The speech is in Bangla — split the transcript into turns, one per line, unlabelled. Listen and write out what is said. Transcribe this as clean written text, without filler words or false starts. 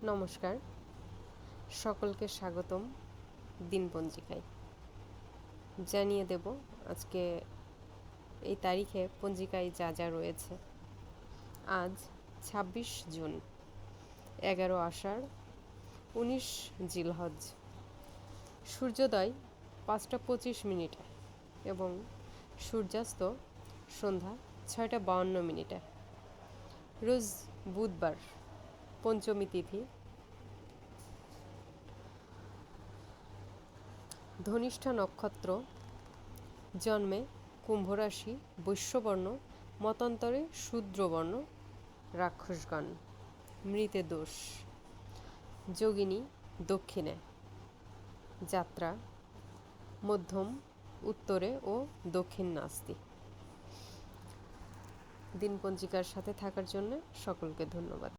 নমস্কার, সকলকে স্বাগতম দিনপঞ্জিকায়। জানিয়ে দেব আজকে এই তারিখে পঞ্জিকায় যা যা রয়েছে। আজ ২৬ জুন, ১১ আষাঢ়, ১৯ জিলহজ। সূর্যোদয় ৫টা ২৫ এবং সূর্যাস্ত সন্ধ্যা ৬টা ৫২। রোজ বুধবার, পঞ্চমী তিথি। ধনিষ্ঠা নক্ষত্র, জন্মে কুম্ভ রাশি, বৈশ্যবর্ণ, মতান্তরে শূদ্রবর্ণ রাক্ষসগণ। মৃতে দোষ, যোগিনী দক্ষিণে, যাত্রা মধ্যম, উত্তরে ও দক্ষিণ নাস্তি। দিনপঞ্জিকার সাথে থাকার জন্য সকলকে ধন্যবাদ।